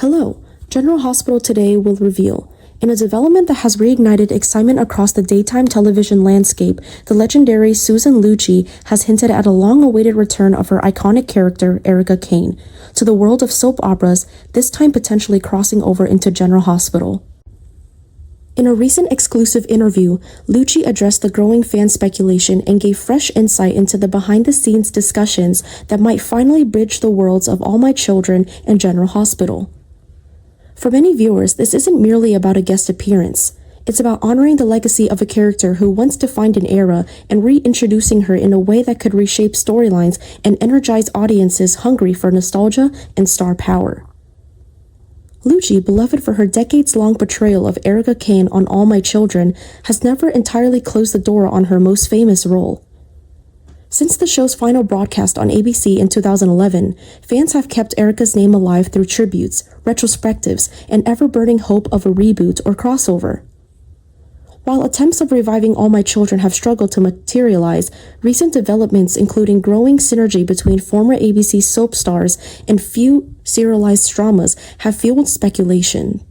Hello, General Hospital today will reveal. In a development that has reignited excitement across the daytime television landscape, the legendary Susan Lucci has hinted at a long-awaited return of her iconic character, Erica Kane, to the world of soap operas, this time potentially crossing over into General Hospital. In a recent exclusive interview, Lucci addressed the growing fan speculation and gave fresh insight into the behind-the-scenes discussions that might finally bridge the worlds of All My Children and General Hospital. For many viewers, this isn't merely about a guest appearance. It's about honoring the legacy of a character who once defined an era and reintroducing her in a way that could reshape storylines and energize audiences hungry for nostalgia and star power. Lucci, beloved for her decades-long portrayal of Erica Kane on All My Children, has never entirely closed the door on her most famous role. Since the show's final broadcast on ABC in 2011, fans have kept Erica's name alive through tributes, retrospectives, and ever-burning hope of a reboot or crossover. While attempts of reviving All My Children have struggled to materialize, recent developments including growing synergy between former ABC soap stars and few serialized dramas have fueled speculation.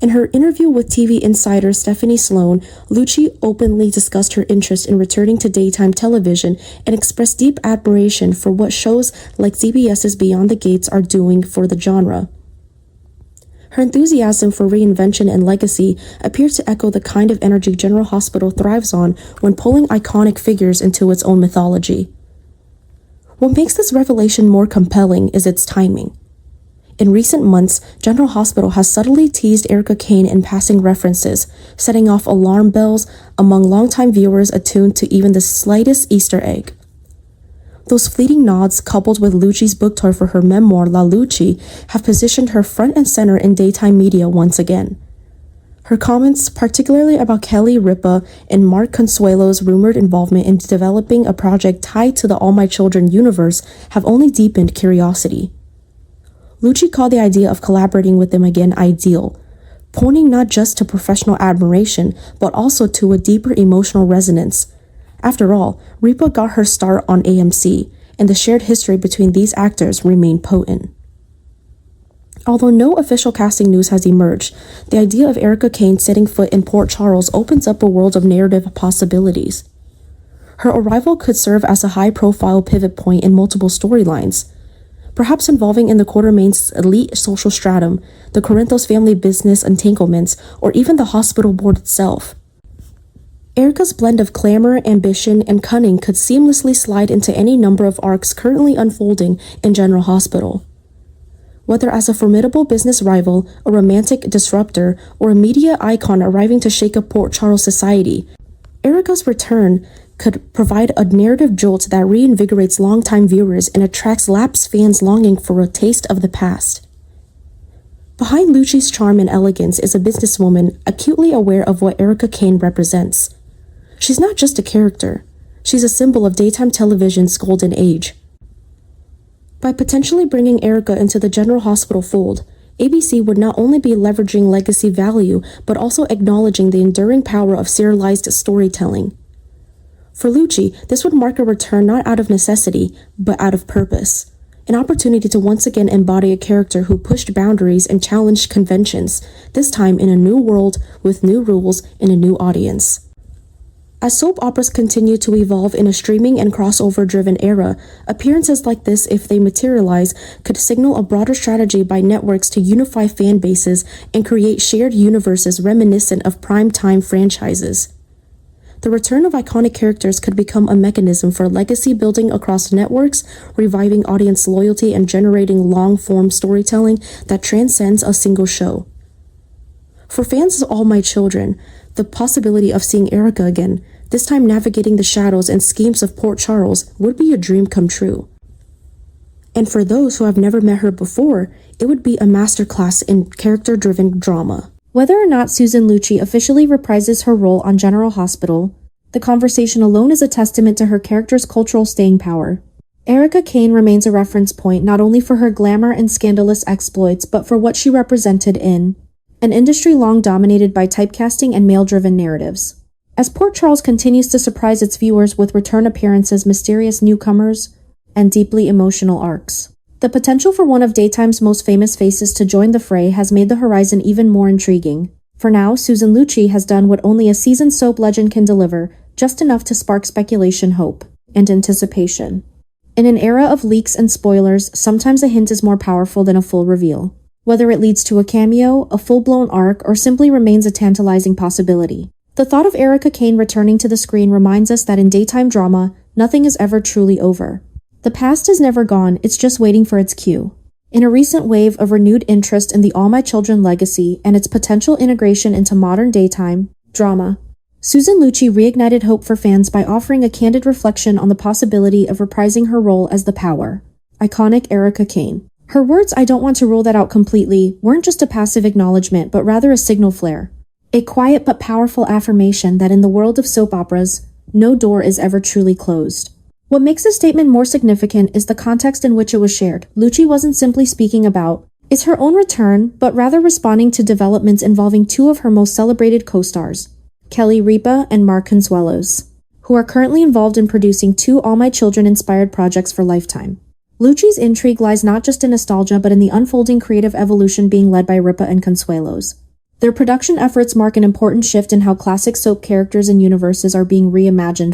In her interview with TV insider Stephanie Sloan, Lucci openly discussed her interest in returning to daytime television and expressed deep admiration for what shows like CBS's Beyond the Gates are doing for the genre. Her enthusiasm for reinvention and legacy appears to echo the kind of energy General Hospital thrives on when pulling iconic figures into its own mythology. What makes this revelation more compelling is its timing. In recent months, General Hospital has subtly teased Erica Kane in passing references, setting off alarm bells among longtime viewers attuned to even the slightest Easter egg. Those fleeting nods, coupled with Lucci's book tour for her memoir La Lucci, have positioned her front and center in daytime media once again. Her comments, particularly about Kelly Ripa and Mark Consuelo's rumored involvement in developing a project tied to the All My Children universe, have only deepened curiosity. Lucci called the idea of collaborating with them again ideal, pointing not just to professional admiration, but also to a deeper emotional resonance. After all, Ripa got her start on AMC, and the shared history between these actors remained potent. Although no official casting news has emerged, the idea of Erica Kane setting foot in Port Charles opens up a world of narrative possibilities. Her arrival could serve as a high-profile pivot point in multiple storylines, perhaps involving in the Quartermain's elite social stratum, the Corinthos family business entanglements, or even the hospital board itself. Erica's blend of glamour, ambition, and cunning could seamlessly slide into any number of arcs currently unfolding in General Hospital. Whether as a formidable business rival, a romantic disruptor, or a media icon arriving to shake up Port Charles society, Erica's return could provide a narrative jolt that reinvigorates longtime viewers and attracts lapsed fans longing for a taste of the past. Behind Lucci's charm and elegance is a businesswoman acutely aware of what Erica Kane represents. She's not just a character, she's a symbol of daytime television's golden age. By potentially bringing Erica into the General Hospital fold, ABC would not only be leveraging legacy value, but also acknowledging the enduring power of serialized storytelling. For Lucci, this would mark a return not out of necessity, but out of purpose. An opportunity to once again embody a character who pushed boundaries and challenged conventions, this time in a new world with new rules and a new audience. As soap operas continue to evolve in a streaming and crossover-driven era, appearances like this, if they materialize, could signal a broader strategy by networks to unify fan bases and create shared universes reminiscent of prime-time franchises. The return of iconic characters could become a mechanism for legacy building across networks, reviving audience loyalty and generating long-form storytelling that transcends a single show. For fans of All My Children, the possibility of seeing Erica again, this time navigating the shadows and schemes of Port Charles, would be a dream come true. And for those who have never met her before, it would be a masterclass in character-driven drama. Whether or not Susan Lucci officially reprises her role on General Hospital, the conversation alone is a testament to her character's cultural staying power. Erica Kane remains a reference point not only for her glamour and scandalous exploits, but for what she represented in an industry long dominated by typecasting and male-driven narratives. As Port Charles continues to surprise its viewers with return appearances, mysterious newcomers, and deeply emotional arcs, The potential for one of daytime's most famous faces to join the fray has made the horizon even more intriguing. For now, Susan Lucci has done what only a seasoned soap legend can deliver, just enough to spark speculation, hope, and anticipation. In an era of leaks and spoilers, sometimes a hint is more powerful than a full reveal. Whether it leads to a cameo, a full-blown arc, or simply remains a tantalizing possibility. The thought of Erica Kane returning to the screen reminds us that in daytime drama, nothing is ever truly over. The past is never gone, it's just waiting for its cue. In a recent wave of renewed interest in the All My Children legacy and its potential integration into modern daytime drama, Susan Lucci reignited hope for fans by offering a candid reflection on the possibility of reprising her role as the iconic Erica Kane. Her words, "I don't want to rule that out completely," weren't just a passive acknowledgement, but rather a signal flare. A quiet but powerful affirmation that in the world of soap operas, no door is ever truly closed. What makes this statement more significant is the context in which it was shared. Lucci wasn't simply speaking about her own return, but rather responding to developments involving two of her most celebrated co-stars, Kelly Ripa and Mark Consuelos, who are currently involved in producing two All My Children-inspired projects for Lifetime. Lucci's intrigue lies not just in nostalgia but in the unfolding creative evolution being led by Ripa and Consuelos. Their production efforts mark an important shift in how classic soap characters and universes are being reimagined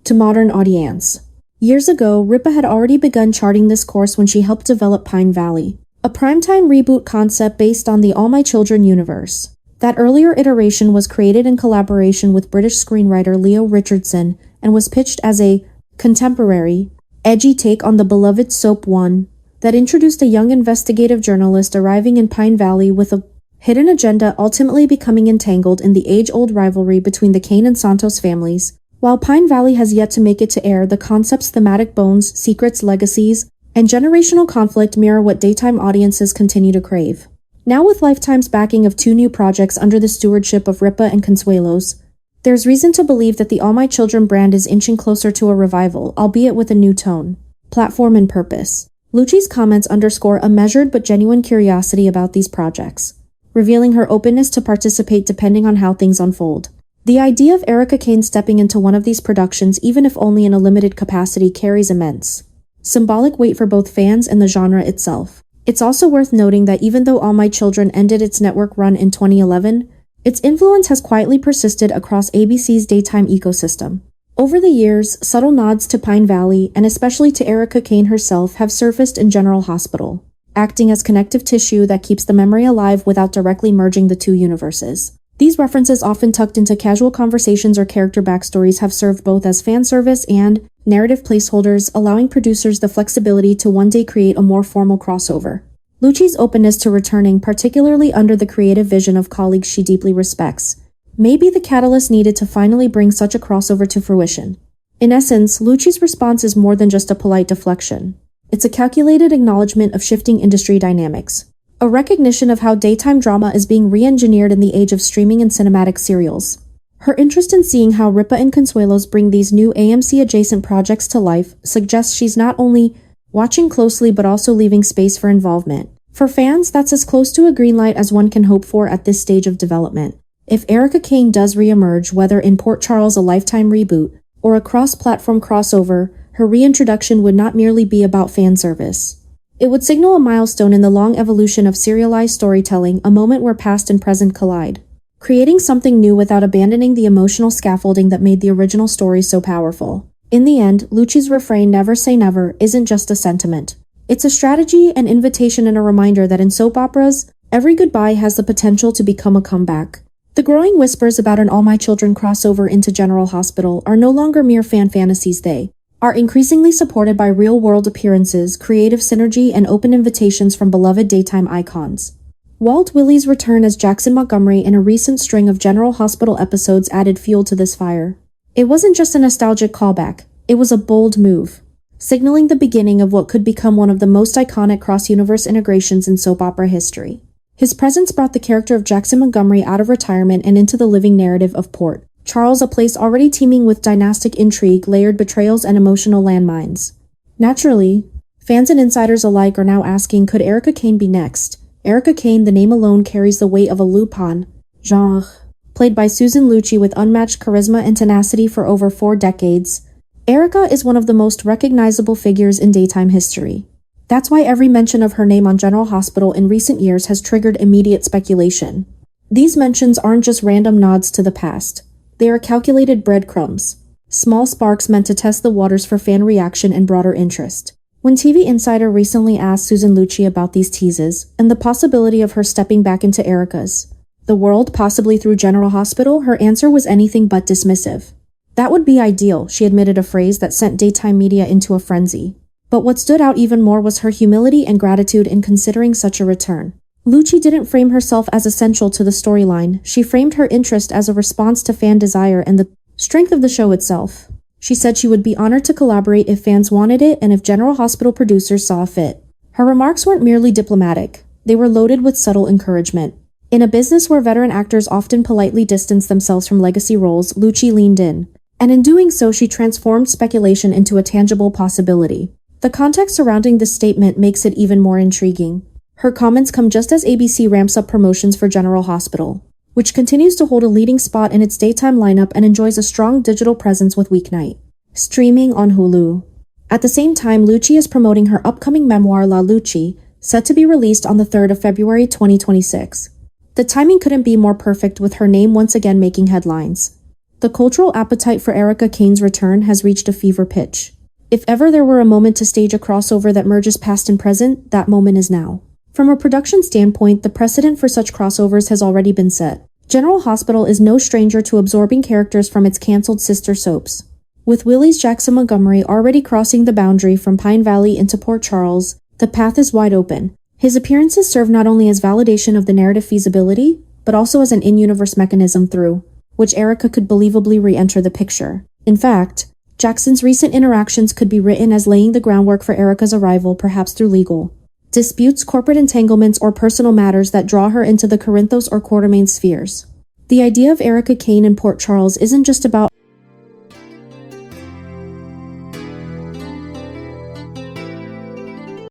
to modern audience. Years ago, Ripa had already begun charting this course when she helped develop Pine Valley, a primetime reboot concept based on the All My Children universe. That earlier iteration was created in collaboration with British screenwriter Leo Richardson and was pitched as a contemporary, edgy take on the beloved soap One that introduced a young investigative journalist arriving in Pine Valley with a hidden agenda, ultimately becoming entangled in the age-old rivalry between the Kane and Santos families. While Pine Valley has yet to make it to air, the concept's thematic bones, secrets, legacies, and generational conflict mirror what daytime audiences continue to crave. Now with Lifetime's backing of two new projects under the stewardship of Ripa and Consuelos, there's reason to believe that the All My Children brand is inching closer to a revival, albeit with a new tone, platform, and purpose. Lucci's comments underscore a measured but genuine curiosity about these projects, revealing her openness to participate depending on how things unfold. The idea of Erica Kane stepping into one of these productions, even if only in a limited capacity, carries immense symbolic weight for both fans and the genre itself. It's also worth noting that even though All My Children ended its network run in 2011, its influence has quietly persisted across ABC's daytime ecosystem. Over the years, subtle nods to Pine Valley, and especially to Erica Kane herself, have surfaced in General Hospital, acting as connective tissue that keeps the memory alive without directly merging the two universes. These references, often tucked into casual conversations or character backstories, have served both as fan service and narrative placeholders, allowing producers the flexibility to one day create a more formal crossover. Lucci's openness to returning, particularly under the creative vision of colleagues she deeply respects, may be the catalyst needed to finally bring such a crossover to fruition. In essence, Lucci's response is more than just a polite deflection. It's a calculated acknowledgement of shifting industry dynamics, a recognition of how daytime drama is being re-engineered in the age of streaming and cinematic serials. Her interest in seeing how Ripa and Consuelos bring these new AMC-adjacent projects to life suggests she's not only watching closely but also leaving space for involvement. For fans, that's as close to a green light as one can hope for at this stage of development. If Erica Kane does re-emerge, whether in Port Charles, a Lifetime reboot, or a cross-platform crossover, her reintroduction would not merely be about fan service. It would signal a milestone in the long evolution of serialized storytelling, a moment where past and present collide, creating something new without abandoning the emotional scaffolding that made the original story so powerful. In the end, Lucci's refrain, "Never say never," isn't just a sentiment. It's a strategy, an invitation, and a reminder that in soap operas, every goodbye has the potential to become a comeback. The growing whispers about an All My Children crossover into General Hospital are no longer mere fan fantasies. They are increasingly supported by real-world appearances, creative synergy, and open invitations from beloved daytime icons. Walt Willie's return as Jackson Montgomery in a recent string of General Hospital episodes added fuel to this fire. It wasn't just a nostalgic callback, it was a bold move, signaling the beginning of what could become one of the most iconic cross-universe integrations in soap opera history. His presence brought the character of Jackson Montgomery out of retirement and into the living narrative of Port Charles, a place already teeming with dynastic intrigue, layered betrayals, and emotional landmines. Naturally, fans and insiders alike are now asking, could Erica Kane be next? Erica Kane, the name alone carries the weight of a Lupin genre, played by Susan Lucci with unmatched charisma and tenacity for over 4 decades. Erica is one of the most recognizable figures in daytime history. That's why every mention of her name on General Hospital in recent years has triggered immediate speculation. These mentions aren't just random nods to the past. They are calculated breadcrumbs, small sparks meant to test the waters for fan reaction and broader interest. When TV Insider recently asked Susan Lucci about these teases and the possibility of her stepping back into Erica's the world, possibly through General Hospital, her answer was anything but dismissive. That would be ideal, she admitted, a phrase that sent daytime media into a frenzy. But what stood out even more was her humility and gratitude in considering such a return. Lucci didn't frame herself as essential to the storyline. She framed her interest as a response to fan desire and the strength of the show itself. She said she would be honored to collaborate if fans wanted it and if General Hospital producers saw fit. Her remarks weren't merely diplomatic. They were loaded with subtle encouragement. In a business where veteran actors often politely distance themselves from legacy roles, Lucci leaned in. And in doing so, she transformed speculation into a tangible possibility. The context surrounding this statement makes it even more intriguing. Her comments come just as ABC ramps up promotions for General Hospital, which continues to hold a leading spot in its daytime lineup and enjoys a strong digital presence with weeknight streaming on Hulu. At the same time, Lucci is promoting her upcoming memoir La Lucci, set to be released on the 3rd of February 2026. The timing couldn't be more perfect, with her name once again making headlines. The cultural appetite for Erica Kane's return has reached a fever pitch. If ever there were a moment to stage a crossover that merges past and present, that moment is now. From a production standpoint, the precedent for such crossovers has already been set. General Hospital is no stranger to absorbing characters from its canceled sister soaps. With Willie's Jackson Montgomery already crossing the boundary from Pine Valley into Port Charles, the path is wide open. His appearances serve not only as validation of the narrative feasibility, but also as an in-universe mechanism through which Erica could believably re-enter the picture. In fact, Jackson's recent interactions could be written as laying the groundwork for Erica's arrival, perhaps through legal disputes, corporate entanglements, or personal matters that draw her into the Corinthos or Quartermain spheres. The idea of Erica Kane in Port Charles isn't just about